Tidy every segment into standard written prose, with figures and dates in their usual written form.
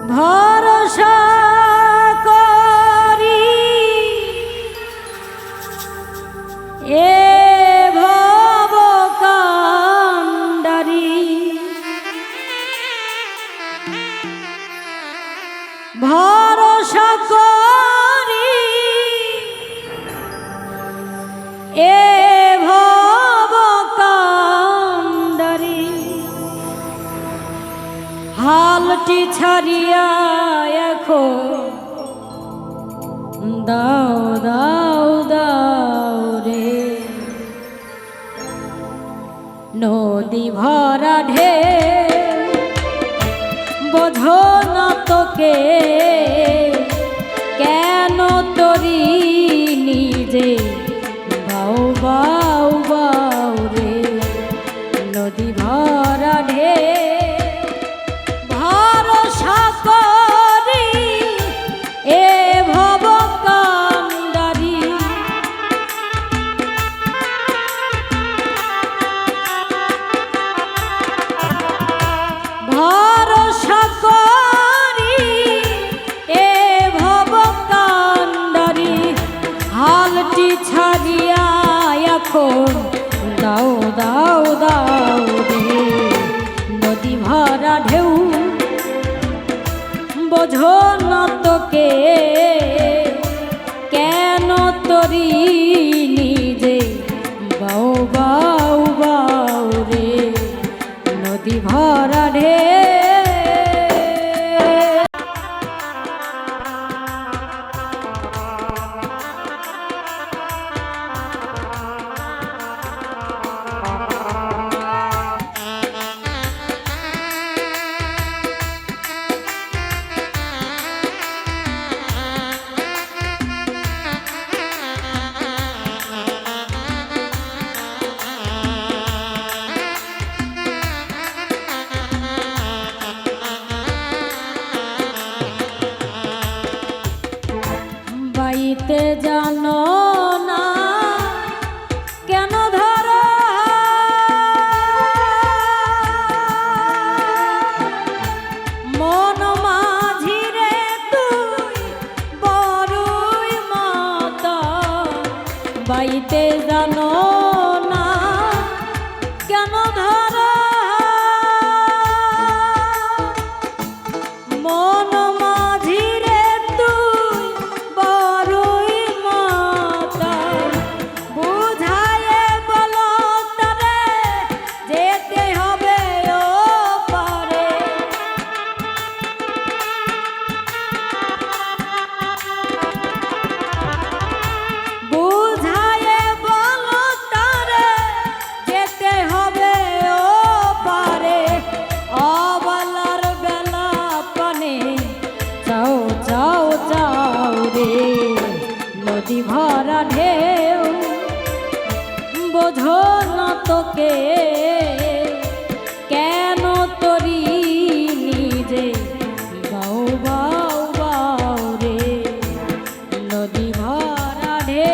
ভরসা করি এ ভব কান্ডারি ভরসা করি এ ভব কান্ডারি হালটি ছাড়িয়া এখন দাও দাও দাও রে নদী ভরা ঢেউ বোঝো না তোকে কেন তরি নিজে বাউ বাউ বাউ রে নদী ভরা ঢেউ ভরসা করি এ ভব কান্ডারি ভরসা করি এ ভব কান্ডারি হালটি ছাড়িয়া এখন দাও দাও দাও রে নদী ভরা ঢেউ বোঝো না তোকে কেন তরি নিজে বাউ বাউ বাউ রে নদী ভরা ঢেউ বাইতে জানো না কেন ধরো মন মাঝিরে তুই বড়ই মাতা বাইতে জানো না কেন ধরো মন মাঝিরে তুই বড়ই মাতা বুঝায়ে বলো তারে যেতে হবে ও পারে বুঝায়ে বলো তারে যেতে হবে ও পারে অবলার বেলা পানে চাও চাও চাও রে নদী ভরা ঢেউ বোঝো না তোকে কেন তরি নিজে বাউ বাউ বাউ রে নদী ভরা ঢেউ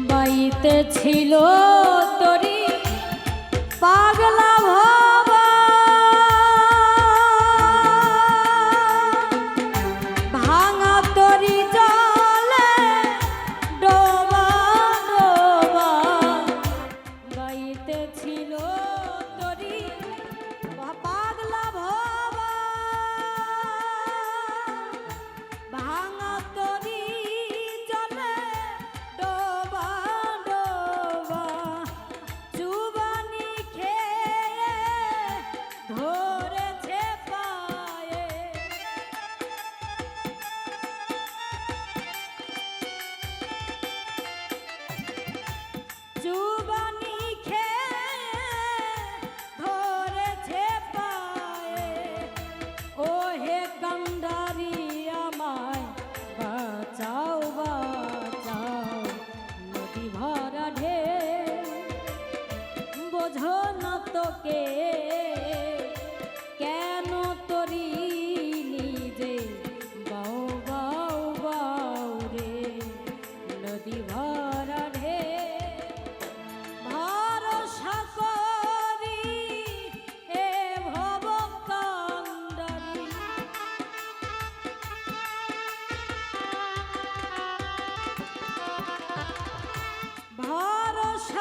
বাইতে ছিল তরি পাগলা ভাবা ভাঙা তরি জলে ডোবা ডোবা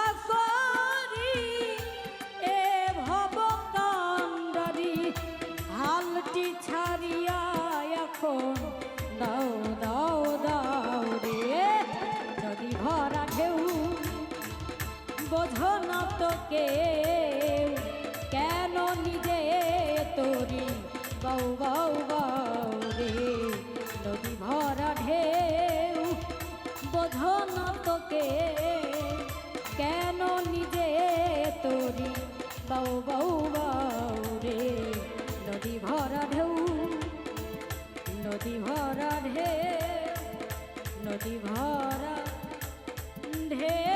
আশা করি এ ভব কান্ডারি হালটি ছাড়িয়া এখন দাও দাও দাও রে নদী ভরা ঢেউ বোঝো না তো কেউ কেন নিজে তোরি বাউ বাউ বাউ রে নদী ভরা ঢেউ বোঝো না তো কেউ কেন নিজে তোরি বাউ বাউ বাউ রে নদী ভরা ঢেউ নদী ভরা ঢেউ নদী ভরা ঢেউ